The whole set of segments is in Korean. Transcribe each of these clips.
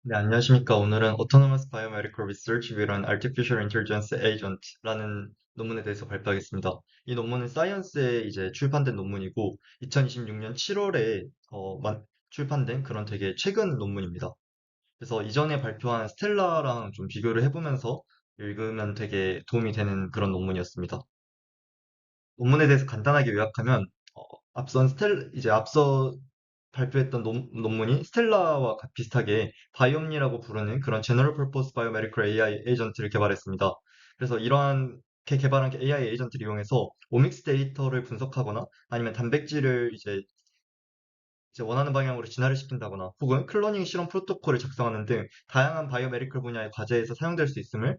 네, 안녕하십니까. 오늘은 Autonomous Biomedical Research with an Artificial Intelligence Agent라는 논문에 대해서 발표하겠습니다. 이 논문은 사이언스에 이제 출판된 논문이고, 2026년 7월에 출판된 그런 되게 최근 논문입니다. 그래서 이전에 발표한 스텔라랑 좀 비교를 해보면서 읽으면 되게 도움이 되는 그런 논문이었습니다. 논문에 대해서 간단하게 요약하면, 어, 앞서 발표했던 논문이 스텔라와 비슷하게 바이옴니라고 부르는 그런 General Purpose Biomedical AI 에이전트를 개발했습니다. 그래서 이러한 개발한 AI 에이전트를 이용해서 오믹스 데이터를 분석하거나 아니면 단백질을 이제 원하는 방향으로 진화를 시킨다거나 혹은 클로닝 실험 프로토콜을 작성하는 등 다양한 바이오메디컬 분야의 과제에서 사용될 수 있음을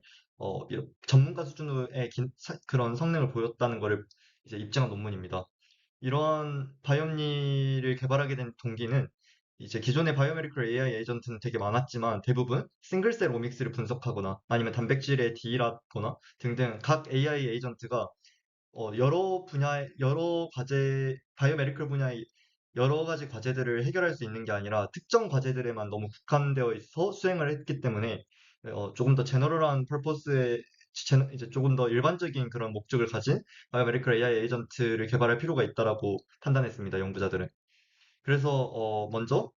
전문가 수준의 그런 성능을 보였다는 것을 이제 입증한 논문입니다. 이런 바이옴니를 개발하게 된 동기는 이제 기존의 바이오메디컬 AI 에이전트는 되게 많았지만 대부분 싱글셀 오믹스를 분석하거나 아니면 단백질의 딜하거나 등등 각 AI 에이전트가 여러 과제, 바이오메디컬 분야의 여러 가지 과제들을 해결할 수 있는 게 아니라 특정 과제들에만 너무 국한되어 있어 수행을 했기 때문에 조금 더 제너럴한 퍼포스의 이제 조금 더 일반적인 그런 목적을 가진 바이오메디컬 AI 에이전트를 개발할 필요가 있다라고 판단했습니다, 연구자들은. 그래서 먼저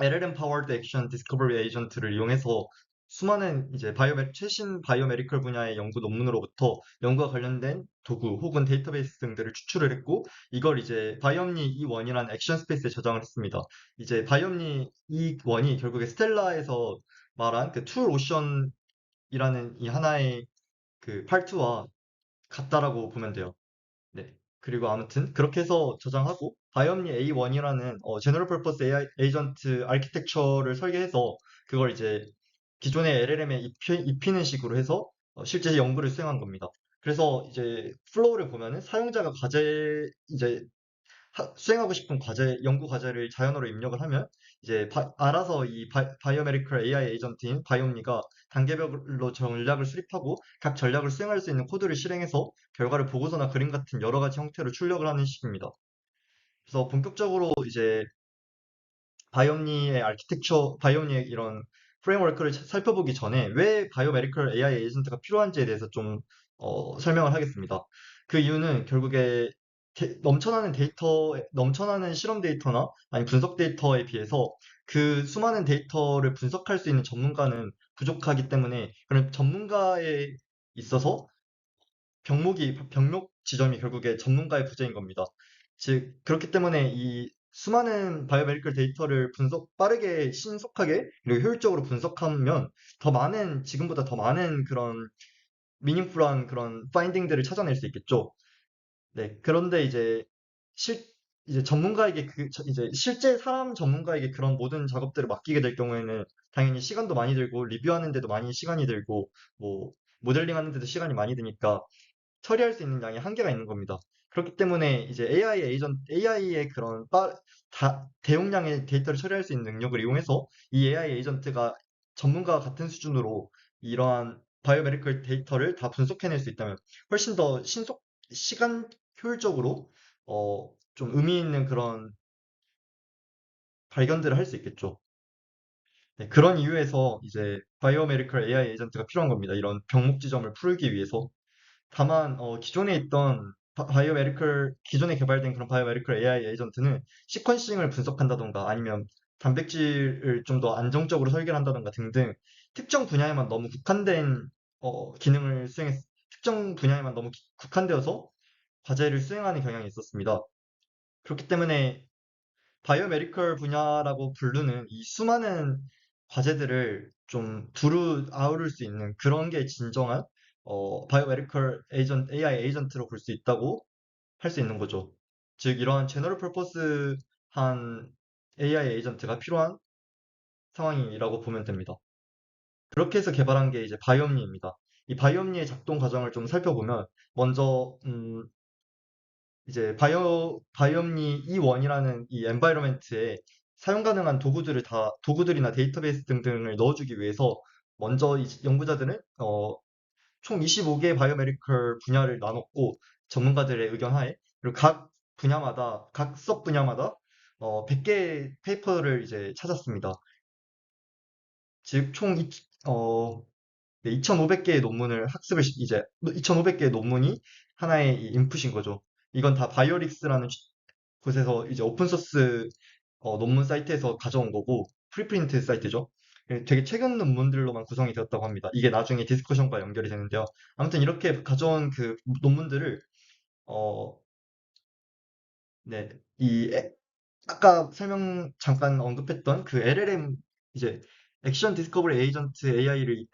LLM Powered Action Discovery Agent를 이용해서 수많은 이제 최신 바이오메디컬 분야의 연구 논문으로부터 연구와 관련된 도구 혹은 데이터베이스 등들을 추출을 했고 이걸 이제 바이옴니 E1이라는 액션 스페이스에 저장을 했습니다. 이제 바이옴니 E1이 결국에 스텔라에서 말한 그 툴 오션이라는 이 하나의 그 파트와 같다라고 보면 돼요. 네. 그리고 아무튼 그렇게 해서 저장하고 바이옴니 A1이라는 제너럴 퍼포스 AI 에이전트 아키텍처를 설계해서 그걸 이제 기존의 LLM에 입히는 식으로 해서 실제 연구를 수행한 겁니다. 그래서 이제 플로우를 보면은 사용자가 이제 수행하고 싶은 연구 과제를 자연어로 입력을 하면 이제 알아서 이 바이오메디컬 AI 에이전트인 바이옴니가 단계별로 전략을 수립하고 각 전략을 수행할 수 있는 코드를 실행해서 결과를 보고서나 그림 같은 여러 가지 형태로 출력을 하는 식입니다. 그래서 본격적으로 이제 바이옴니의 이런 프레임워크를 살펴보기 전에 왜 바이오메디컬 AI 에이전트가 필요한지에 대해서 좀 설명을 하겠습니다. 그 이유는 결국에 넘쳐나는 실험 데이터나 아니 분석 데이터에 비해서 그 수많은 데이터를 분석할 수 있는 전문가는 부족하기 때문에 그런 전문가에 있어서 병목 지점이 결국에 전문가의 부재인 겁니다. 즉, 그렇기 때문에 이 수많은 바이오메디컬 데이터를 빠르게, 신속하게, 그리고 효율적으로 분석하면 지금보다 더 많은 그런 미닝풀한 그런 파인딩들을 찾아낼 수 있겠죠. 네, 그런데 실, 이제 이제 실제 사람 전문가에게 그런 모든 작업들을 맡기게 될 경우에는 당연히 시간도 많이 들고, 리뷰하는데도 많이 시간이 들고, 뭐, 모델링 하는데도 시간이 많이 드니까 처리할 수 있는 양이 한계가 있는 겁니다. 그렇기 때문에 이제 AI의 그런 대용량의 데이터를 처리할 수 있는 능력을 이용해서 이 AI 에이전트가 전문가와 같은 수준으로 이러한 바이오메디컬 데이터를 다 분석해낼 수 있다면 훨씬 더 시간 효율적으로 좀 의미 있는 그런 발견들을 할 수 있겠죠. 네, 그런 이유에서 이제 바이오메디컬 AI 에이전트가 필요한 겁니다. 이런 병목 지점을 풀기 위해서. 다만 기존에 개발된 그런 바이오메디컬 AI 에이전트는 시퀀싱을 분석한다던가 아니면 단백질을 좀 더 안정적으로 설계를 한다던가 등등 특정 분야에만 너무 국한된 기능을 특정 분야에만 너무 국한되어서 과제를 수행하는 경향이 있었습니다. 그렇기 때문에 바이오메디컬 분야라고 부르는 이 수많은 과제들을 좀 두루 아우를 수 있는 그런 게 진정한 바이오메디컬 AI 에이전트로 볼 수 있다고 할 수 있는 거죠. 즉, 이러한 제너럴 퍼포스한 AI 에이전트가 필요한 상황이라고 보면 됩니다. 그렇게 해서 개발한 게 이제 바이옴니입니다. 이 바이옴니의 작동 과정을 좀 살펴보면 먼저 이제 바이옴니 E1이라는 이 엔바이러멘트에 사용 가능한 도구들이나 데이터베이스 등등을 넣어주기 위해서 먼저 연구자들은 총 25개의 바이오메디컬 분야를 나눴고 전문가들의 의견 하에 그리고 각 섭 분야마다 100개의 페이퍼를 이제 찾았습니다. 즉, 네, 2,500개의 논문을 이제 2,500개의 논문이 하나의 이 인풋인 거죠. 이건 다 바이오릭스라는 곳에서 이제 오픈소스 논문 사이트에서 가져온 거고 프리프린트 사이트죠. 되게 최근 논문들로만 구성이 되었다고 합니다. 이게 나중에 디스커션과 연결이 되는데요. 아무튼 이렇게 가져온 그 논문들을 어, 네, 아까 잠깐 언급했던 그 LLM 이제 액션 디스커버리 에이전트 AI를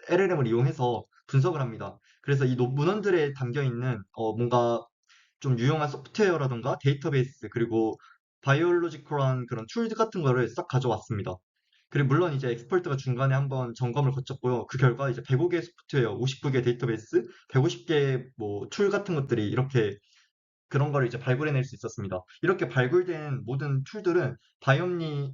LLM을 이용해서 분석을 합니다. 그래서 이 문헌들에 담겨 있는 뭔가 좀 유용한 소프트웨어라던가 데이터베이스 그리고 바이올로지컬한 그런 툴 같은 거를 싹 가져왔습니다. 그리고 물론 이제 엑스퍼트가 중간에 한번 점검을 거쳤고요. 그 결과 이제 105개 소프트웨어, 59개 데이터베이스, 150개 뭐 툴 같은 것들이 이렇게 그런 거를 이제 발굴해낼 수 있었습니다. 이렇게 발굴된 모든 툴들은 바이옴니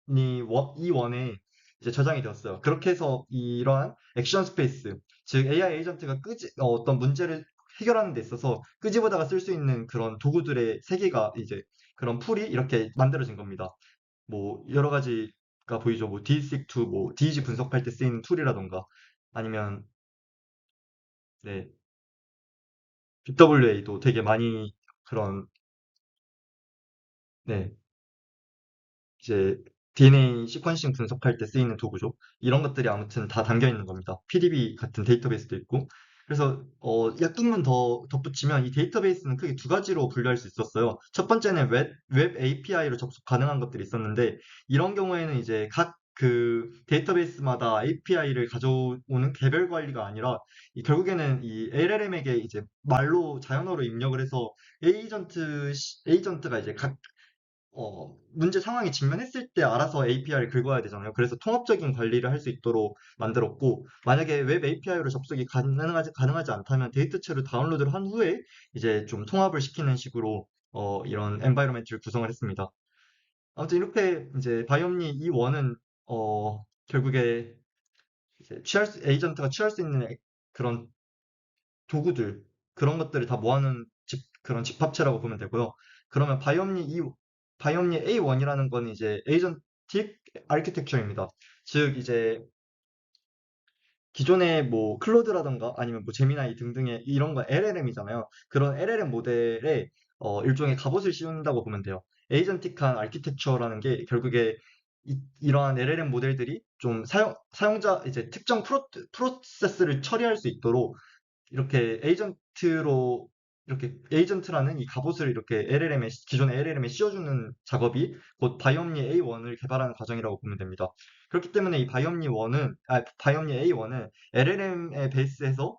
E1에 이제 저장이 되었어요. 그렇게 해서 이러한 액션 스페이스, 즉 AI 에이전트가 어떤 문제를 해결하는 데 있어서 끄집어다가 쓸 수 있는 그런 도구들의 세계가 이제 그런 풀이 이렇게 만들어진 겁니다. 뭐 여러 가지가 보이죠. 뭐 DeepSeek2, 뭐 DEG 분석할 때 쓰이는 툴이라던가 아니면 네, BWA도 되게 많이 그런 네, 이제 DNA 시퀀싱 분석할 때 쓰이는 도구죠. 이런 것들이 아무튼 다 담겨 있는 겁니다. PDB 같은 데이터베이스도 있고. 그래서 약간만 더 덧붙이면 이 데이터베이스는 크게 두 가지로 분류할 수 있었어요. 첫 번째는 웹 API로 접속 가능한 것들이 있었는데 이런 경우에는 이제 각 그 데이터베이스마다 API를 가져오는 개별 관리가 아니라 결국에는 이 LLM에게 이제 말로 자연어로 입력을 해서 에이전트가 이제 문제 상황이 직면했을 때 알아서 API를 긁어야 되잖아요. 그래서 통합적인 관리를 할 수 있도록 만들었고, 만약에 웹 API로 접속이 가능하지 않다면 데이터체로 다운로드를 한 후에 이제 좀 통합을 시키는 식으로 이런 엔바이러멘트를 구성을 했습니다. 아무튼 이렇게 이제 바이옴니 E1은 결국에 이제 에이전트가 취할 수 있는 그런 도구들, 그런 것들을 다 모아놓은 그런 집합체라고 보면 되고요. 그러면 바이옴니 A1이라는 건 이제 에이전틱 아키텍처입니다. 즉, 이제 기존의 뭐 클로드라던가 아니면 뭐 제미나이 등등의 이런 거 LLM이잖아요. 그런 LLM 모델에 일종의 갑옷을 씌운다고 보면 돼요. 에이전틱한 아키텍처라는 게 결국에 이러한 LLM 모델들이 좀 사용자 이제 특정 프로세스를 처리할 수 있도록 이렇게 이렇게 에이전트라는 이 갑옷을 이렇게 기존의 LLM에 씌워주는 작업이 곧 바이옴니 A1을 개발하는 과정이라고 보면 됩니다. 그렇기 때문에 이 바이옴니 A1은 LLM에 베이스해서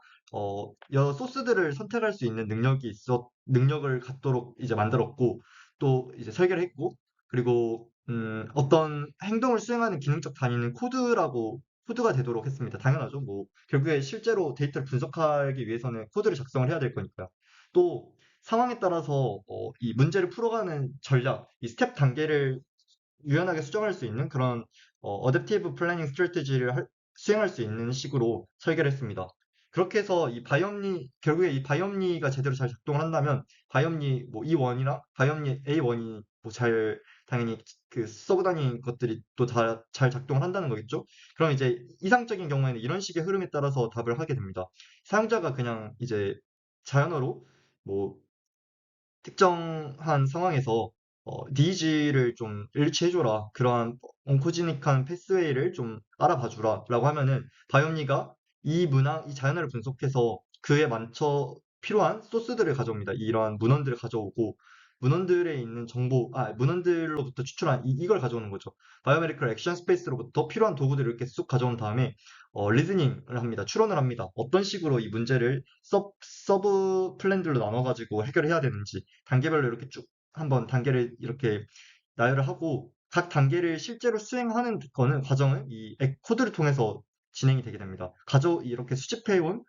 여러 소스들을 선택할 수 있는 능력을 갖도록 이제 만들었고, 또 이제 설계를 했고, 그리고 어떤 행동을 수행하는 기능적 단위는 코드가 되도록 했습니다. 당연하죠. 뭐 결국에 실제로 데이터를 분석하기 위해서는 코드를 작성을 해야 될 거니까. 또 상황에 따라서 이 문제를 풀어가는 전략, 이 스텝 단계를 유연하게 수정할 수 있는 그런 어댑티브 플래닝 스트래티지를 수행할 수 있는 식으로 설계를 했습니다. 그렇게 해서 결국에 이 바이옴니가 제대로 잘 작동을 한다면 바이옴니 뭐 E1이랑 바이옴니 A1이 뭐 당연히 그 서브 단위인 것들이 또 다 잘 작동을 한다는 거겠죠? 그럼 이제 이상적인 경우에는 이런 식의 흐름에 따라서 답을 하게 됩니다. 사용자가 그냥 이제 자연어로 뭐 특정한 상황에서 니즈를 좀 일치해줘라. 그러한 옹코지닉한 패스웨이를 좀 알아봐주라. 라고 하면은 바이옴니가 이 자연어를 분석해서 그에 맞춰 필요한 소스들을 가져옵니다. 이러한 문헌들을 가져오고 문헌들에 있는 문헌들로부터 추출한 이걸 가져오는 거죠. 바이오메디컬 액션 스페이스로부터 필요한 도구들을 이렇게 쑥 가져온 다음에 리즈닝을 합니다. 추론을 합니다. 어떤 식으로 이 문제를 서브 플랜들로 나눠가지고 해결해야 되는지 단계별로 이렇게 쭉 한번 단계를 이렇게 나열을 하고 각 단계를 실제로 수행하는 과정은 이 코드를 통해서 진행이 되게 됩니다. 이렇게 수집해온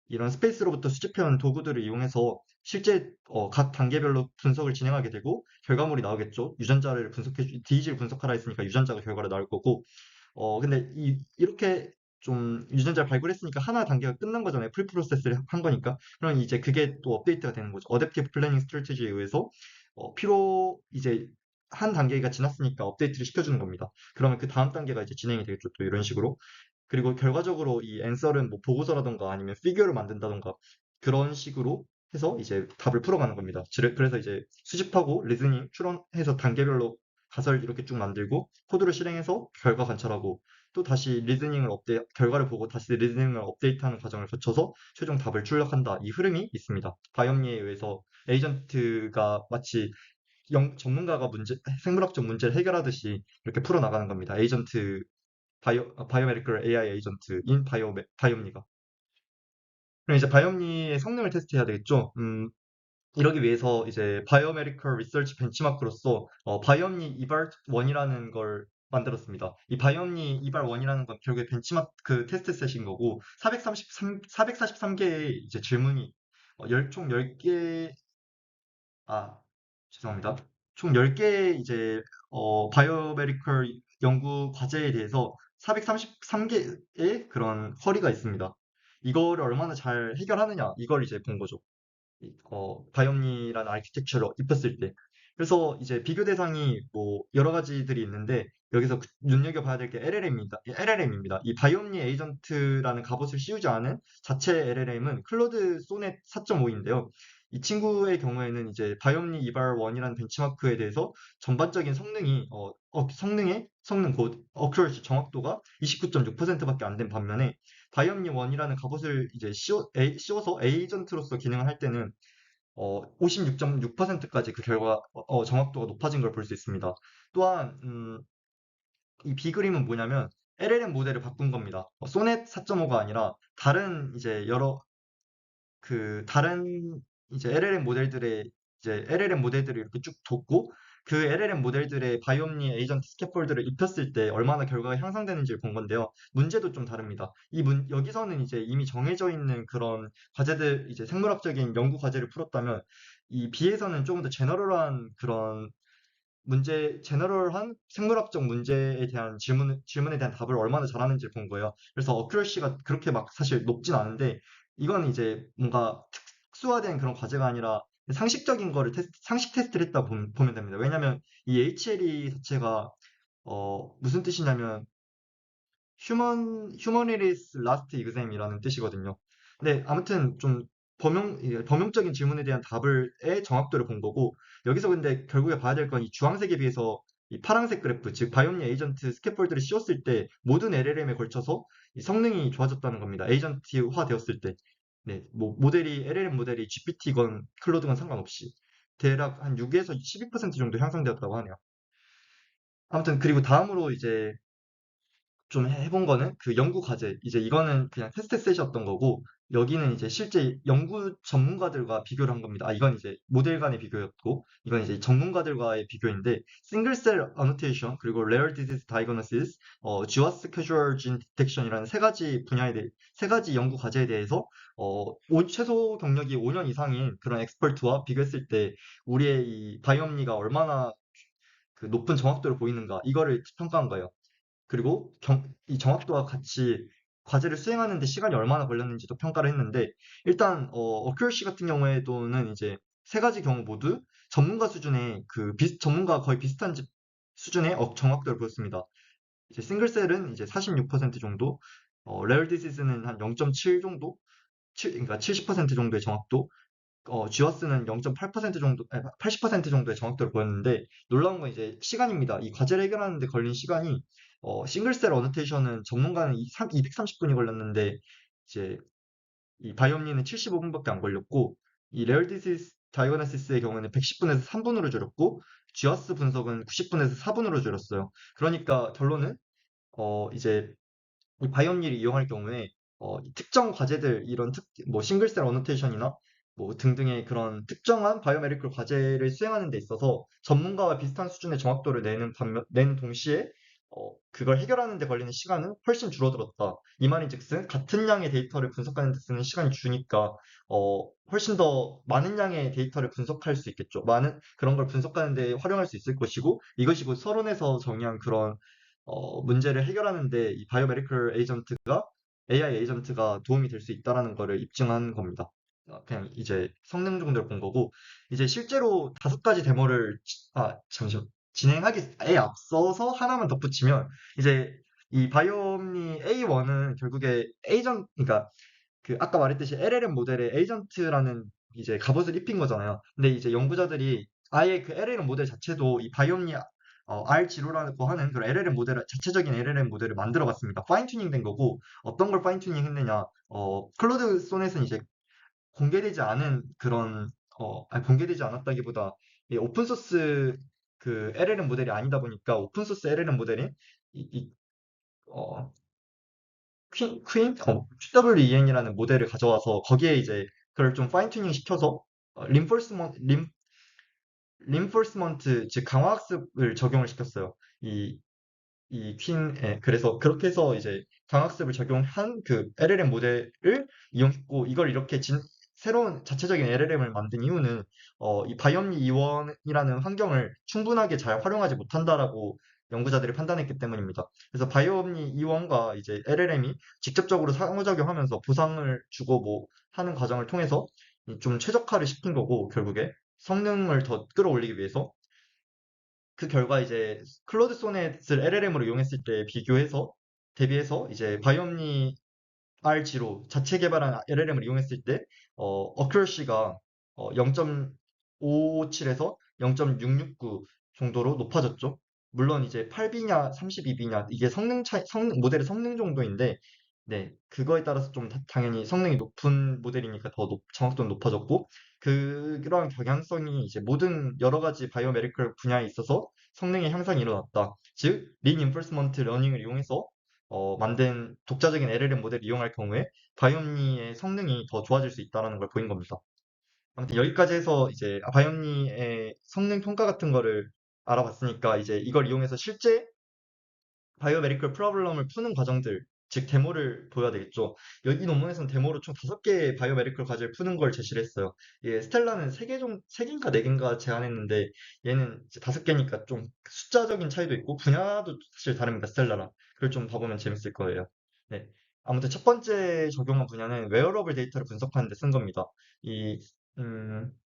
이런 스페이스로부터 수집해온 도구들을 이용해서 실제 각 단계별로 분석을 진행하게 되고 결과물이 나오겠죠. DEG를 분석하라 했으니까 유전자가 결과로 나올 거고 근데 이렇게 좀 유전자를 발굴했으니까 하나 단계가 끝난 거잖아요. 프리프로세스를 한 거니까. 그럼 이제 그게 또 업데이트가 되는 거죠. 어댑티브 플래닝 스트래티지에 의해서 이제 한 단계가 지났으니까 업데이트를 시켜주는 겁니다. 그러면 그 다음 단계가 이제 진행이 되겠죠. 또 이런 식으로. 그리고 결과적으로 이 앤서는 뭐 보고서라던가 아니면 피규어를 만든다던가 그런 식으로 해서 이제 답을 풀어가는 겁니다. 그래서 이제 수집하고 리즈닝 추론해서 단계별로 가설 이렇게 쭉 만들고 코드를 실행해서 결과 관찰하고 또 다시 결과를 보고 다시 리즈닝을 업데이트하는 과정을 거쳐서 최종 답을 출력한다. 이 흐름이 있습니다. 바이옴니에 의해서 에이전트가 마치 전문가가 생물학적 문제를 해결하듯이 이렇게 풀어나가는 겁니다. 바이오메디컬 AI 에이전트인 바이옴니가. 그럼 이제 바이옴니의 성능을 테스트해야 되겠죠? 이러기 위해서 이제 바이오메디컬 리서치 벤치마크로서 바이옴니 이발 1이라는 걸 만들었습니다. 이 바이옴니 이발 1이라는 건 결국에 벤치마크 테스트 셋인 거고 443개의 이제 질문이 총 10개 아, 죄송합니다. 총 10개의 이제 바이오메디컬 연구 과제에 대해서 433개의 그런 쿼리가 있습니다. 이거를 얼마나 잘 해결하느냐, 이걸 이제 본 거죠. 바이옴니라는 아키텍처를 입혔을 때. 그래서 이제 비교 대상이 뭐 여러 가지들이 있는데 여기서 눈여겨봐야 될 게 LLM입니다. 이 바이옴니 에이전트라는 갑옷을 씌우지 않은 자체 LLM은 클로드 소넷 4.5인데요. 이 친구의 경우에는 이제 바이옴니 이발 1이라는 벤치마크에 대해서 전반적인 성능 곧 어큐러시 정확도가 29.6%밖에 안 된 반면에 바이옴니 1이라는 갑옷을 이제 씌워서 에이전트로서 기능을 할 때는 56.6%까지 그 정확도가 높아진 걸 볼 수 있습니다. 또한 이 비그림은 뭐냐면 LLM 모델을 바꾼 겁니다. 소넷 4.5가 아니라 다른 이제 LLM 모델들을 이렇게 쭉 뒀고 그 LLM 모델들의 바이옴니 에이전트 스캐폴드를 입혔을 때 얼마나 결과가 향상되는지를 본 건데요. 문제도 좀 다릅니다. 여기서는 이제 이미 정해져 있는 그런 과제들, 이제 생물학적인 연구 과제를 풀었다면 이 B에서는 조금 더 제너럴한 생물학적 문제에 대한 질문에 대한 답을 얼마나 잘하는지를 본 거예요. 그래서 어큐러시가 그렇게 막 사실 높진 않은데, 이건 이제 뭔가 특수화된 그런 과제가 아니라 상식적인 거를 상식 테스트를 했다 보면 됩니다. 왜냐면 이 HLE 자체가, 무슨 뜻이냐면, Humanities Last Exam이라는 뜻이거든요. 근데 아무튼 좀 범용적인 질문에 대한 의 정확도를 본 거고, 여기서 근데 결국에 봐야 될 건 이 주황색에 비해서 이 파란색 그래프, 즉 바이옴니 에이전트 스캐폴드를 씌웠을 때 모든 LLM에 걸쳐서 이 성능이 좋아졌다는 겁니다. 에이전트화 되었을 때. 네, 뭐 LLM 모델이 GPT건 클로드건 상관없이 대략 한 6에서 12% 정도 향상되었다고 하네요. 아무튼 그리고 다음으로 이제 좀 해본 거는 그 연구 과제. 이제 이거는 그냥 테스트 셋이었던 거고, 여기는 이제 실제 연구 전문가들과 비교를 한 겁니다. 이건 이제 모델 간의 비교였고, 이건 이제 전문가들과의 비교인데, 싱글 셀 어노테이션, 그리고 레어 디지즈 다이그노시스, GWAS 캐주얼 진 디텍션이라는 세 가지 연구 과제에 대해서, 최소 경력이 5년 이상인 그런 엑스퍼트와 비교했을 때, 우리의 이 바이옴니가 얼마나 그 높은 정확도를 보이는가, 이거를 평가한 거예요. 그리고 이 정확도와 같이 과제를 수행하는 데 시간이 얼마나 걸렸는지도 평가를 했는데 일단 어큐러시 같은 경우에도는 이제 세 가지 경우 모두 전문가가 거의 비슷한 수준의 정확도를 보였습니다. 이제 싱글셀은 이제 46% 정도, 레어 디시즈는 한 0.7 정도, 그러니까 70% 정도의 정확도, GWAS는 0.8% 정도, 80% 정도의 정확도를 보였는데 놀라운 건 이제 시간입니다. 이 과제를 해결하는 데 걸린 시간이 싱글셀 어노테이션은 전문가는 230분이 걸렸는데 이제 이 바이옴니는 75분밖에 안 걸렸고 이 레어 디시스 다이거노시스의 경우에는 110분에서 3분으로 줄였고 GWAS 분석은 90분에서 4분으로 줄였어요. 그러니까 결론은 이제 이 바이옴니를 이용할 경우에 이 특정 과제들 뭐 싱글셀 어노테이션이나 뭐 등등의 그런 특정한 바이오메디컬 과제를 수행하는 데 있어서 전문가와 비슷한 수준의 정확도를 내는 동시에 그걸 해결하는 데 걸리는 시간은 훨씬 줄어들었다. 이 말인즉슨 같은 양의 데이터를 분석하는 데 쓰는 시간이 주니까 훨씬 더 많은 양의 데이터를 분석할 수 있겠죠. 많은 그런 걸 분석하는 데 활용할 수 있을 것이고 이것이 곧 서론에서 정의한 그런 문제를 해결하는데 이 바이오메디컬 AI 에이전트가 도움이 될 수 있다라는 거를 입증한 겁니다. 그냥 이제 성능 정도를 본 거고, 이제 실제로 5가지 데모를, 잠시만. 진행하기에 앞서서 하나만 덧붙이면 이제 이 바이오옴니 A1은 결국에 그러니까 그 아까 말했듯이 LLM 모델에 에이전트라는 이제 갑옷을 입힌 거잖아요. 근데 이제 연구자들이 아예 그 LLM 모델 자체도 이 바이옴니 R0라고 하는 그런 LLM 모델, 자체적인 LLM 모델을 만들어 봤습니다. 파인 튜닝 된 거고, 어떤 걸 파인 튜닝 했느냐, 클로드 소넷은 이제 공개되지 않은 그런, 아니, 공개되지 않았다기보다 이 오픈소스 그 LLM 모델이 아니다 보니까 오픈소스 LLM 모델인 어, QWEN이라는 모델을 가져와서 거기에 이제 그걸 좀 파인 튜닝 시켜서 림포스먼트 즉 강화학습을 적용을 시켰어요. 이 그래서 그렇게 해서 이제 강학습을 적용한 그 LLM 모델을 이용했고, 이걸 이렇게 새로운 자체적인 LLM을 만든 이유는, 이 바이옴니 이원이라는 환경을 충분하게 잘 활용하지 못한다라고 연구자들이 판단했기 때문입니다. 그래서 바이옴니 이원과 이제 LLM이 직접적으로 상호작용하면서 보상을 주고 뭐 하는 과정을 통해서 이좀 최적화를 시킨 거고, 결국에 성능을 더 끌어올리기 위해서 그 결과 이제 클로드 소넷을 LLM으로 이용했을 때 대비해서 이제 바이옴니 R0 자체 개발한 LLM을 이용했을 때 어큐러시가 0.557에서 0.669 정도로 높아졌죠. 물론 이제 8비냐 32비냐 이게 모델의 성능 정도인데, 네, 그거에 따라서 좀 당연히 성능이 높은 모델이니까 더 정확도는 높아졌고, 그런 경향성이 이제 모든 여러 가지 바이오메디컬 분야에 있어서 성능의 향상이 일어났다. 즉, 리인포스먼트 러닝을 이용해서 만든 독자적인 LLM 모델을 이용할 경우에 바이옴니의 성능이 더 좋아질 수 있다는 걸 보인 겁니다. 아무튼 여기까지 해서 이제 바이옴니의 성능 평가 같은 거를 알아봤으니까, 이제 이걸 이용해서 실제 바이오메디컬 프로블럼을 푸는 과정들, 즉 데모를 보여야 되겠죠. 여기 논문에서는 데모로 총 5개의 바이오메디컬 과제를 푸는 걸 제시를 했어요. 예, 스텔라는 3개인가 4개인가 제안했는데, 얘는 이제 5개니까 좀 숫자적인 차이도 있고 분야도 사실 다릅니다. 스텔라랑. 그걸 좀 봐보면 재밌을 거예요. 네. 아무튼 첫 번째 적용한 분야는 웨어러블 데이터를 분석하는 데 쓴 겁니다. 이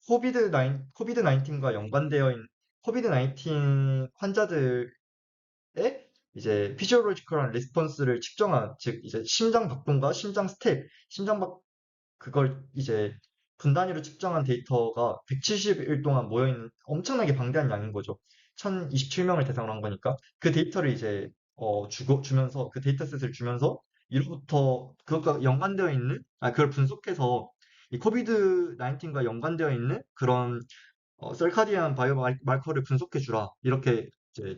코비드 19과 연관되어 있는 코비드 19 환자들 이제 피지올로지컬한 리스폰스를 측정한, 즉 이제 심장 박동과 심장 스텝, 그걸 이제 분 단위로 측정한 데이터가 170일 동안 모여있는 엄청나게 방대한 양인 거죠. 1027명을 대상으로 한 거니까 그 데이터를 이제 주면서 그 데이터셋을 주면서 이로부터 그것과 연관되어 있는 그걸 분석해서 이 코비드 19과 연관되어 있는 그런 셀카디안 바이오 마커를 분석해 주라, 이렇게 이제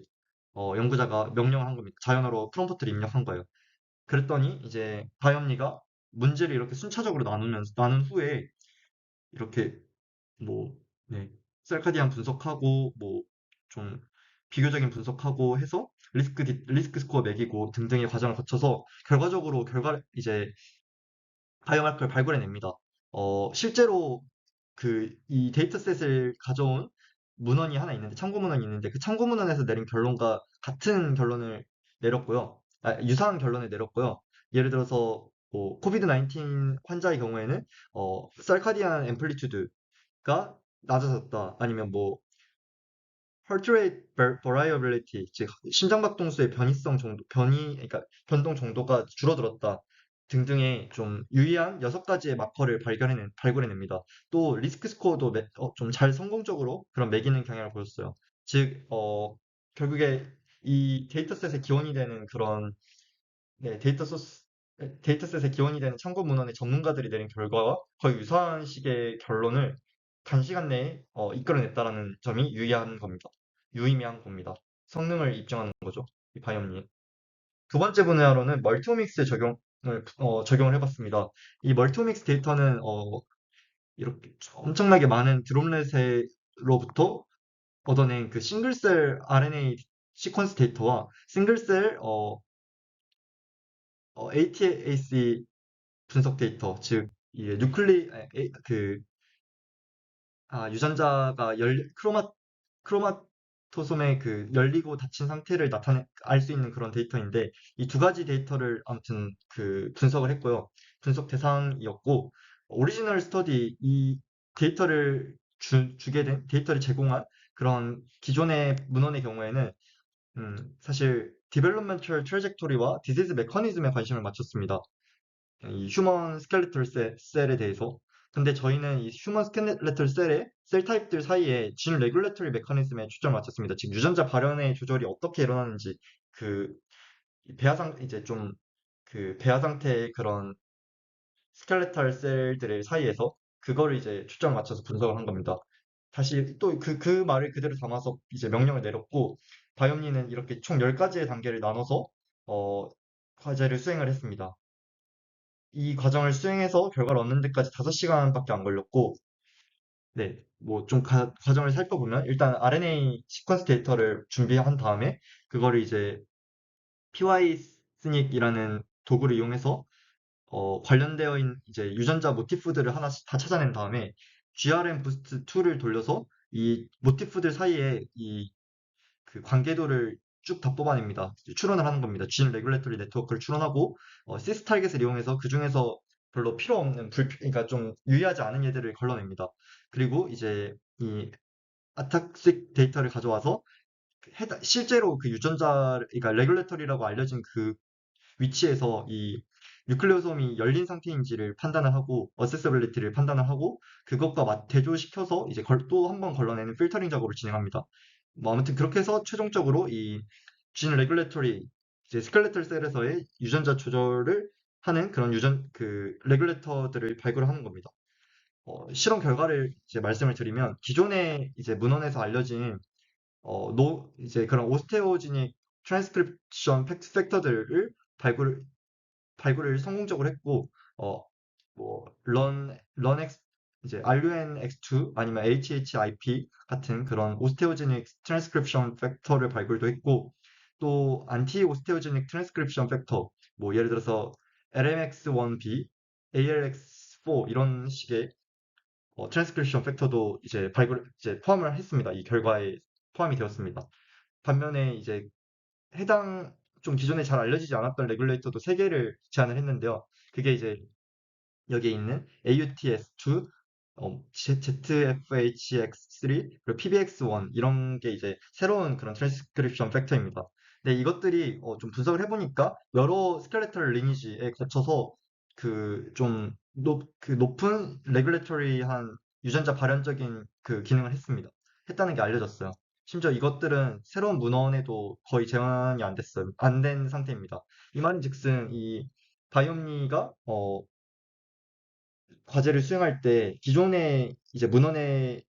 연구자가 명령한 겁니다. 자연어로 프롬프트를 입력한 거예요. 그랬더니 이제 바이옴니가 문제를 이렇게 순차적으로 나눈 후에 이렇게 뭐, 네, 셀카디안 분석하고 뭐 좀 비교적인 분석하고 해서 리스크 스코어 매기고 등등의 과정을 거쳐서 결과적으로 이제 바이오마커를 발굴해냅니다. 실제로 이 데이터셋을 가져온 문헌이 하나 있는데, 참고 문헌이 있는데, 그 참고 문헌에서 내린 결론과 같은 결론을 내렸고요. 유사한 결론을 내렸고요. 예를 들어서 뭐 코비드 19 환자의 경우에는 살카디안 앰플리튜드가 낮아졌다. 아니면 뭐 heart rate variability, 즉 심장박동수의 그러니까 변동 정도가 줄어들었다 등등의 좀 유의한 6가지의 마커를 발굴해냅니다. 또 리스크 스코어도 좀 잘 성공적으로 그런 매기는 경향을 보였어요. 즉, 결국에 이 데이터셋의 기원이 되는 그런, 네, 데이터셋의 기원이 되는 참고 문헌의 전문가들이 내린 결과와 거의 유사한 식의 결론을 단시간 내에 이끌어냈다라는 점이 유의미한 겁니다. 성능을 입증하는 거죠. 이 바이옴니. 두 번째 분야로는 멀티오믹스 적용을 해봤습니다. 이 멀티오믹스 데이터는 이렇게 엄청나게 많은 드롭렛으로부터 얻어낸 그 싱글셀 RNA 시퀀스 데이터와 싱글셀 ATAC 분석 데이터, 즉 이게 유전자가 크로마토솜의 그 열리고 닫힌 상태를 알 수 있는 그런 데이터인데, 이 두 가지 데이터를 아무튼 그 분석을 했고요. 분석 대상이었고, 오리지널 스터디, 이 데이터를 데이터를 제공한 그런 기존의 문헌의 경우에는 사실 디벨롭먼털 트래젝토리와 디지즈 메커니즘에 관심을 맞췄습니다. 이 휴먼 스켈레털 셀에 대해서. 근데 저희는 이 휴먼 스켈레털 셀의 셀 타입들 사이에 진 레귤레터리 메커니즘에 초점을 맞췄습니다. 즉 유전자 발현의 조절이 어떻게 일어나는지 그 배아 이제 좀 그 배아 상태의 그런 스켈레탈 셀들의 사이에서 그거를 이제 초점을 맞춰서 분석을 한 겁니다. 다시 또 그 말을 그대로 담아서 이제 명령을 내렸고, 바이옴니는 이렇게 총 10가지의 단계를 나눠서 어, 과제를 수행을 했습니다. 이 과정을 수행해서 결과를 얻는 데까지 5시간밖에 안 걸렸고, 네, 뭐 좀 과정을 살펴보면 일단 RNA 시퀀스 데이터를 준비한 다음에 그거를 이제 PY 스닉이라는 도구를 이용해서 관련되어 있는 이제 유전자 모티프들을 하나씩 다 찾아낸 다음에 GRM 부스트 2를 돌려서 이 모티프들 사이에 이 그 관계도를 쭉 다 뽑아냅니다. 추론을 하는 겁니다. 진 레귤레토리 네트워크를 추론하고 시스 타겟을 이용해서 그 중에서 별로 필요 없는 그러니까 좀 유의하지 않은 얘들을 걸러냅니다. 그리고 이제 이 아탁식 데이터를 가져와서 실제로 그 유전자, 그러니까 레귤레터리라고 알려진 그 위치에서 이 뉴클레오솜이 열린 상태인지를 판단을 하고 어세서빌리티를 판단을 하고 그것과 대조시켜서 이제 또 한 번 걸러내는 필터링 작업을 진행합니다. 뭐 아무튼 그렇게 해서 최종적으로 이 진 레귤레터리 이제 스켈레털 셀에서의 유전자 조절을 하는 그런 레귤레터들을 발굴하는 겁니다. 실험 결과를 이제 말씀을 드리면 기존의 이제 문헌에서 알려진 이제 그런 오스테오지닉 트랜스크립션 팩터들을 발굴을 성공적으로 했고, 어, 뭐, 런X, 이제 RUNX2 아니면 HHIP 같은 그런 오스테오제닉 트랜스크립션 팩터를 발굴도 했고, 또 안티 오스테오제닉 트랜스크립션 팩터, 뭐 예를 들어서 LMX1B, ALX4 이런 식의 트랜스크립션 팩터도 이제 포함을 했습니다. 이 결과에 포함이 되었습니다. 반면에 이제 해당 좀 기존에 잘 알려지지 않았던 레귤레이터도 3개를 제안을 했는데요. 그게 이제 여기에 있는 AUTS2, ZFHX3, 그리고 PBX1 이런 게 이제 새로운 그런 트랜스크립션 팩터입니다. 근데 이것들이 좀 분석을 해보니까 여러 스켈레털 리니지에 거쳐서 그 높은 레귤레터리한 유전자 발현적인 그 기능을 했다는 게 알려졌어요. 심지어 이것들은 새로운 문헌에도 거의 재현이 안 됐어요. 안 된 상태입니다. 이 말인즉슨 이 바이옴니가 과제를 수행할 때 기존의 이제 문헌에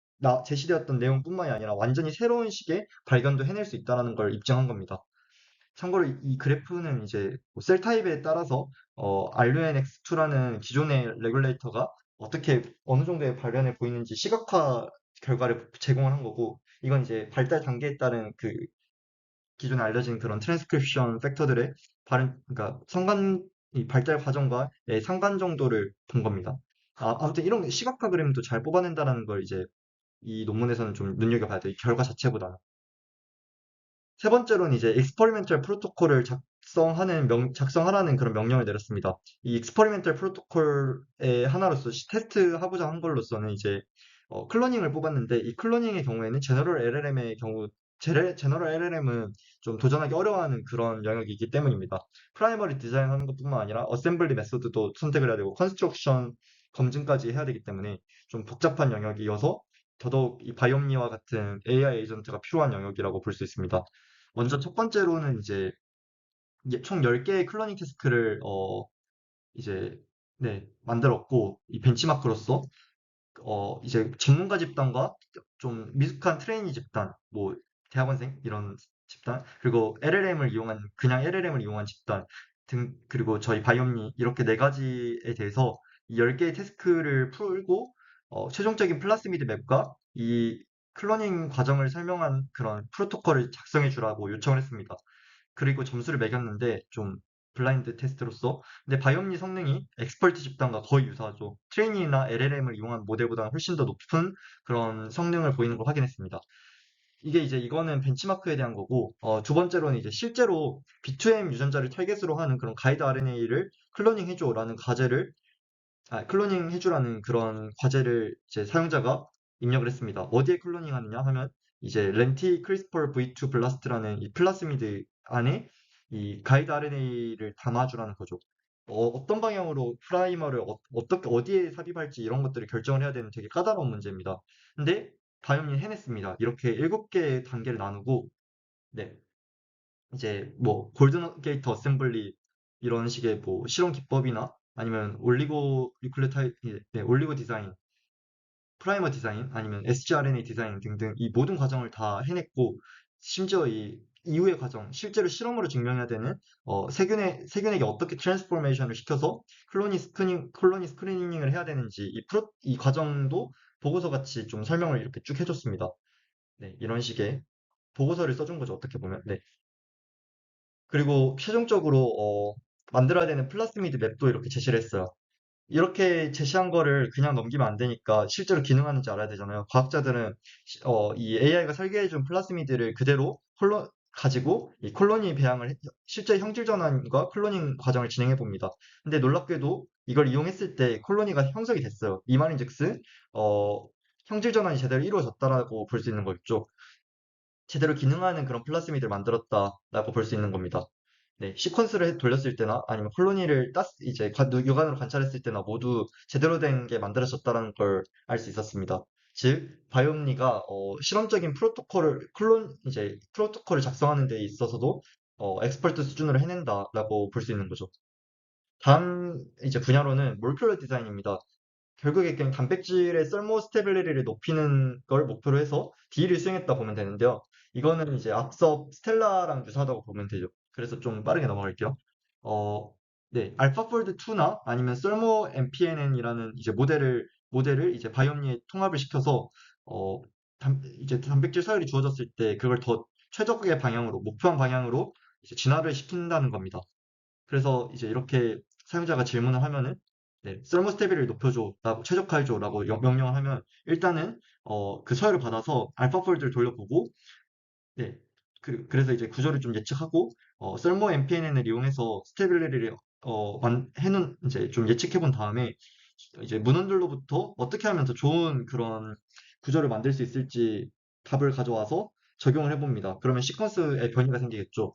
제시되었던 내용뿐만이 아니라 완전히 새로운 식의 발견도 해낼 수 있다는 걸 입증한 겁니다. 참고로 이 그래프는 이제 뭐셀 타입에 따라서 RUNX2라는 기존의 레귤레이터가 어떻게 어느 정도의 발견을 보이는지 시각화 결과를 제공을 한 거고, 이건 이제 발달 단계에 따른 그 기존에 알려진 그런 트랜스크립션 팩터들의 그러니까 이 발달 과정과의 상관 정도를 본 겁니다. 아무튼 이런 시각화 그림도 잘 뽑아낸다는 걸 이제 이 논문에서는 좀 눈여겨봐야 돼요. 이 결과 자체보다는. 세 번째로는 이제 experimental 프로토콜을 작성하라는 그런 명령을 내렸습니다. 이 experimental 프로토콜의 하나로서 테스트하고자 한 걸로서는 이제 클로닝을 뽑았는데, 이 클로닝의 경우에는 제너럴 LLM은 좀 도전하기 어려워하는 그런 영역이기 때문입니다. 프라이머리 디자인하는 것뿐만 아니라 어셈블리 메소드도 선택을 해야 되고 컨스트럭션 검증까지 해야 되기 때문에 좀 복잡한 영역이어서 더더욱 이 바이옴니와 같은 AI 에이전트가 필요한 영역이라고 볼 수 있습니다. 먼저 첫 번째로는 이제 총 10개의 클로닝 태스크를 이제 네, 만들었고, 이 벤치마크로서 이제 전문가 집단과 좀 미숙한 트레이니 집단, 뭐 대학원생 이런 집단, 그리고 그냥 LLM을 이용한 집단 등, 그리고 저희 바이옴니 이렇게 4가지에 대해서 이 10개의 태스크를 풀고 최종적인 플라스미드 맵과 이 클로닝 과정을 설명한 그런 프로토콜을 작성해 주라고 요청을 했습니다. 그리고 점수를 매겼는데 좀 블라인드 테스트로서. 근데 바이옴니 성능이 엑스퍼트 집단과 거의 유사하죠. 트레이닝이나 LLM을 이용한 모델보다 훨씬 더 높은 그런 성능을 보이는 걸 확인했습니다. 이거는 벤치마크에 대한 거고, 두 번째로는 이제 실제로 B2M 유전자를 타겟으로 하는 그런 가이드 RNA를 클로닝 해주라는 그런 과제를 이제 사용자가 입력을 했습니다. 어디에 클로닝 하느냐 하면 이제 렌티 크리스퍼 V2 블라스트라는 이 플라스미드 안에 이 가이드 RNA를 담아주라는 거죠. 어떤 방향으로 프라이머를 어떻게 어디에 삽입할지 이런 것들을 결정을 해야 되는 되게 까다로운 문제입니다. 근데 바이옴이 해냈습니다. 이렇게 7개의 단계를 나누고 네, 이제 뭐 골든 게이트 어셈블리 이런 식의 뭐 실험 기법이나 아니면 올리고 뉴클레오타이드 네, 올리고 디자인 프라이머 디자인 아니면 sgRNA 디자인 등등 이 모든 과정을 다 해냈고 심지어 이 이후의 과정 실제로 실험으로 증명해야 되는 세균에게 어떻게 트랜스포메이션을 시켜서 콜로니 스크리닝을 해야 되는지 이 과정도 보고서 같이 좀 설명을 이렇게 쭉 해줬습니다. 네, 이런 식의 보고서를 써준 거죠, 어떻게 보면. 네. 그리고 최종적으로 만들어야 되는 플라스미드 맵도 이렇게 제시를 했어요. 이렇게 제시한 거를 그냥 넘기면 안 되니까 실제로 기능하는지 알아야 되잖아요. 과학자들은 이 AI가 설계해준 플라스미드를 그대로 가지고 이 콜로니 실제 형질 전환과 클로닝 과정을 진행해 봅니다. 근데 놀랍게도 이걸 이용했을 때 콜로니가 형성이 됐어요. 이 말인즉슨 어, 형질 전환이 제대로 이루어졌다라고 볼 수 있는 거겠죠. 제대로 기능하는 그런 플라스미드를 만들었다라고 볼 수 있는 겁니다. 네, 시퀀스를 돌렸을 때나 아니면 콜로니를 이제 육안으로 관찰했을 때나 모두 제대로 된 게 만들어졌다는 걸 알 수 있었습니다. 즉, 바이옴니가 실험적인 프로토콜을 작성하는 데 있어서도 엑스퍼트 수준으로 해낸다라고 볼 수 있는 거죠. 다음 이제 분야로는 몰큘러 디자인입니다. 결국에 그냥 단백질의 썰모 스테빌리티를 높이는 걸 목표로 해서 딜을 수행했다 보면 되는데요. 이거는 이제 앞서 스텔라랑 유사하다고 보면 되죠. 그래서 좀 빠르게 넘어갈게요. 어, 네, 알파폴드 2나 아니면 썰모 MPNN이라는 이제 모델을 이제 바이옴니에 통합을 시켜서 어, 이제 단백질 서열이 주어졌을 때 그걸 더 최적의 방향으로 목표한 방향으로 이제 진화를 시킨다는 겁니다. 그래서 이제 이렇게 사용자가 질문을 하면은 네, 서머스테비를 높여줘라고 최적화해줘라고 명령을 하면 일단은 그 서열을 받아서 알파폴드를 돌려보고 네, 그래서 이제 구조를 좀 예측하고 썰모 MPNN을 이용해서 스테빌리티를 해놓은 이제 좀 예측해 본 다음에 이제 문헌들로부터 어떻게 하면 더 좋은 그런 구조를 만들 수 있을지 답을 가져와서 적용을 해봅니다. 그러면 시퀀스에 변이가 생기겠죠.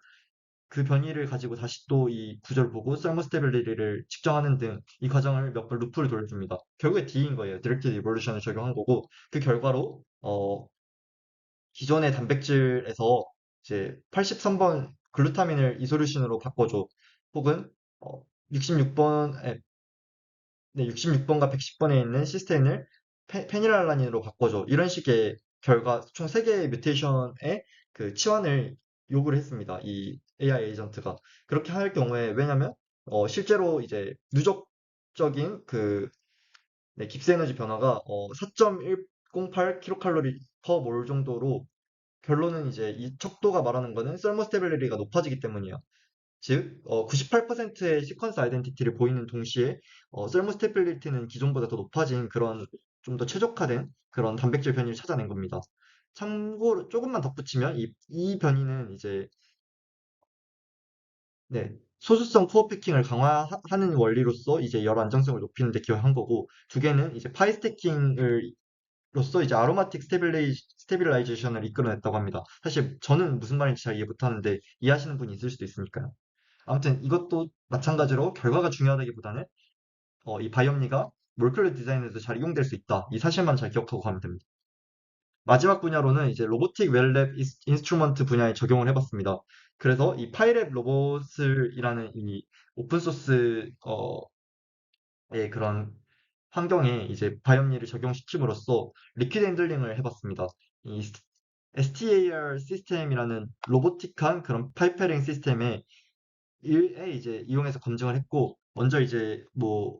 그 변이를 가지고 다시 또 이 구조를 보고 서머스테빌리티를 측정하는 등 이 과정을 몇 번 루프를 돌려줍니다. 결국에 D인 거예요. 디렉티드 이볼루션을 적용한 거고 그 결과로 기존의 단백질에서 이제 83번 글루타민을 이소루신으로 바꿔줘. 혹은 66번 네, 66번과 110번에 있는 시스테인을 페니랄라닌으로 바꿔줘. 이런 식의 결과, 총 3개의 뮤테이션의 그 치환을 요구를 했습니다. 이 AI 에이전트가. 그렇게 할 경우에, 왜냐면, 실제로 이제 누적적인 네, 깁스 에너지 변화가 4.108 킬로칼로리 퍼 몰 정도로 결론은 이제 이 척도가 말하는 거는 썰모스테빌리티가 높아지기 때문이에요. 즉, 98%의 시퀀스 아이덴티티를 보이는 동시에 썰모스테빌리티는 기존보다 더 높아진 그런 좀 더 최적화된 그런 단백질 변이를 찾아낸 겁니다. 참고로 조금만 덧붙이면 이 변이는 이제 네, 소수성 코어 패킹을 강화하는 원리로서 이제 열 안정성을 높이는 데 기여한 거고 두 개는 이제 파이 스태킹을 로서 이제 아로마틱 스테빌라이제이션을 이끌어냈다고 합니다. 사실 저는 무슨 말인지 잘 이해 못하는데 이해하시는 분이 있을 수도 있으니까요. 아무튼 이것도 마찬가지로 결과가 중요하다기보다는 이 바이옴니가 몰큘러 디자인에도 잘 이용될 수 있다. 이 사실만 잘 기억하고 가면 됩니다. 마지막 분야로는 이제 로보틱 웰랩 인스트루먼트 분야에 적용을 해봤습니다. 그래서 이 파이랩 로봇이라는 이 오픈소스의 그런 환경에 이제 바이옴니를 적용시킴으로써 리퀴드 핸들링을 해봤습니다. 이 STAR 시스템이라는 로보틱한 그런 파이페링 시스템에 이제 이용해서 검증을 했고 먼저 이제 뭐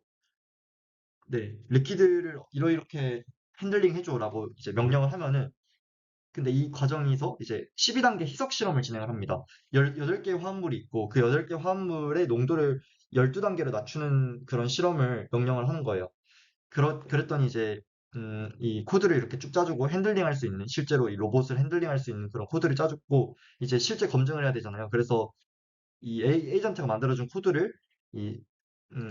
네, 리퀴드를 이렇게 핸들링 해줘라고 이제 명령을 하면은 근데 이 과정에서 이제 12단계 희석 실험을 진행을 합니다. 18개 화합물이 있고 그 8개 화합물의 농도를 12단계로 낮추는 그런 실험을 명령을 하는 거예요. 그랬더니 이제 이 코드를 이렇게 쭉 짜주고 핸들링 할 수 있는 실제로 이 로봇을 핸들링 할 수 있는 그런 코드를 짜줬고 이제 실제 검증을 해야 되잖아요. 그래서 이 에이전트가 만들어준 코드를 이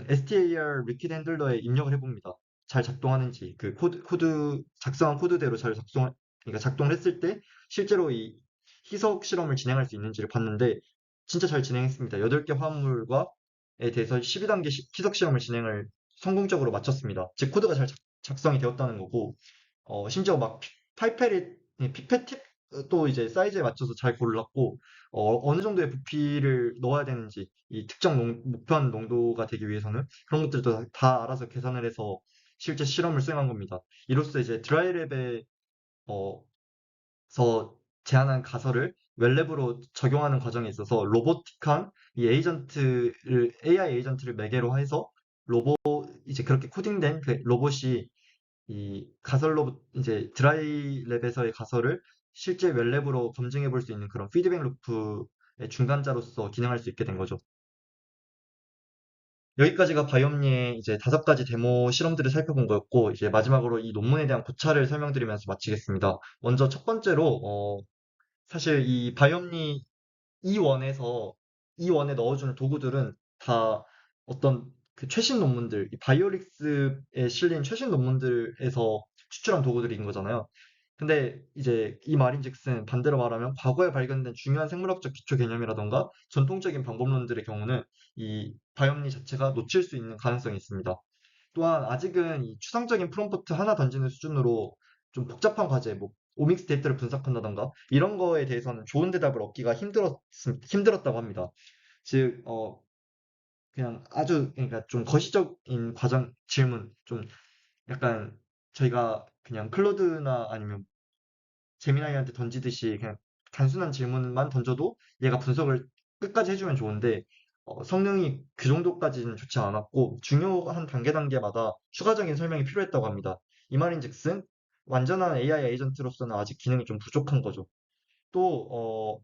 STAR 리퀴드 핸들러에 입력을 해봅니다. 잘 작동하는지 그 코드 작성한 코드대로 잘 그러니까 작동을 했을 때 실제로 이 희석 실험을 진행할 수 있는지를 봤는데 진짜 잘 진행했습니다. 8개 화합물과에 대해서 12단계 희석 실험을 진행을 성공적으로 마쳤습니다. 즉 코드가 잘 작성이 되었다는 거고 심지어 막 피펫 팁도 이제 사이즈에 맞춰서 잘 골랐고 어느 정도의 부피를 넣어야 되는지 이 특정 목표한 농도가 되기 위해서는 그런 것들도 다 알아서 계산을 해서 실제 실험을 수행한 겁니다. 이로써 이제 드라이랩에 어, 서 제안한 가설을 웹랩으로 적용하는 과정에 있어서 로보틱한 이 AI 에이전트를 매개로 해서 이제 그렇게 코딩된 그 로봇이 이 가설로 이제 드라이랩에서의 가설을 실제 웹랩으로 검증해 볼 수 있는 그런 피드백 루프의 중간자로서 기능할 수 있게 된 거죠. 여기까지가 바이옴니의 이제 5가지 데모 실험들을 살펴본 거였고, 이제 마지막으로 이 논문에 대한 고찰을 설명드리면서 마치겠습니다. 먼저 첫 번째로, 사실 이 바이옴니 E1에서 E1에 넣어주는 도구들은 다 어떤 그 최신 논문들, 이 바이오릭스에 실린 최신 논문들에서 추출한 도구들인 거잖아요. 근데 이제 이 말인즉슨 반대로 말하면 과거에 발견된 중요한 생물학적 기초 개념이라던가 전통적인 방법론들의 경우는 이 바이옴니 자체가 놓칠 수 있는 가능성이 있습니다. 또한 아직은 이 추상적인 프롬프트 하나 던지는 수준으로 좀 복잡한 과제, 뭐 오믹스 데이터를 분석한다던가 이런 거에 대해서는 좋은 대답을 얻기가 힘들었다고 합니다. 즉, 그냥 아주 그러니까 좀 거시적인 과정 질문, 좀 약간 저희가 그냥 클로드나 아니면 제미나이한테 던지듯이 그냥 단순한 질문만 던져도 얘가 분석을 끝까지 해주면 좋은데 성능이 그 정도까지는 좋지 않았고 중요한 단계마다 추가적인 설명이 필요했다고 합니다. 이 말인즉슨 완전한 AI 에이전트로서는 아직 기능이 좀 부족한 거죠. 또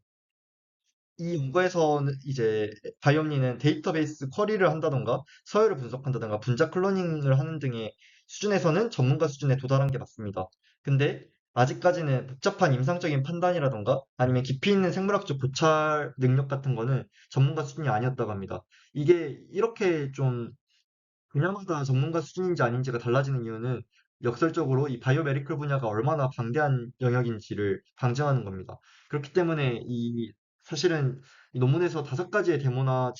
이 연구에서는 이제 바이옴니는 데이터베이스 쿼리를 한다던가 서열을 분석한다던가 분자 클로닝을 하는 등의 수준에서는 전문가 수준에 도달한 게 맞습니다. 근데 아직까지는 복잡한 임상적인 판단이라던가 아니면 깊이 있는 생물학적 고찰 능력 같은 거는 전문가 수준이 아니었다고 합니다. 이게 이렇게 좀 분야마다 전문가 수준인지 아닌지가 달라지는 이유는 역설적으로 이 바이오메디컬 분야가 얼마나 방대한 영역인지를 방증하는 겁니다. 그렇기 때문에 사실은 이 논문에서 5가지의 데모나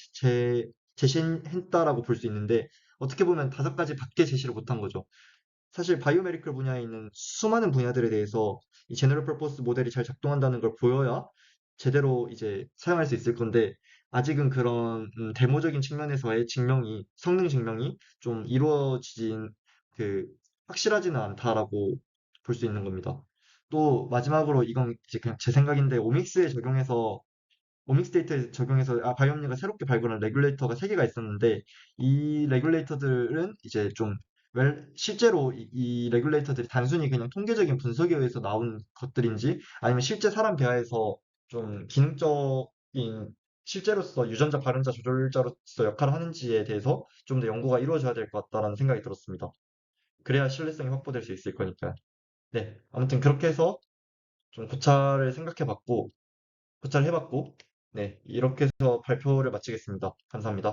제시했다라고 볼 수 있는데 어떻게 보면 5가지 밖에 제시를 못한 거죠. 사실 바이오메디컬 분야에 있는 수많은 분야들에 대해서 이 제너럴 퍼포스 모델이 잘 작동한다는 걸 보여야 제대로 이제 사용할 수 있을 건데 아직은 그런 데모적인 측면에서의 성능 증명이 좀 이루어지진 그 확실하지는 않다라고 볼 수 있는 겁니다. 또 마지막으로 이건 이제 그냥 제 생각인데 오믹스 데이터에 적용해서 바이옴니가 새롭게 발굴한 레귤레이터가 3개가 있었는데 이 레귤레이터들은 이제 좀 실제로 이 레귤레이터들이 단순히 그냥 통계적인 분석에 의해서 나온 것들인지 아니면 실제 사람 대하에서 좀 기능적인 실제로서 유전자 발현자 조절자로서 역할을 하는지에 대해서 좀 더 연구가 이루어져야 될 것 같다라는 생각이 들었습니다. 그래야 신뢰성이 확보될 수 있을 거니까요. 네, 아무튼 그렇게 해서 좀 고찰해봤고, 네, 이렇게 해서 발표를 마치겠습니다. 감사합니다.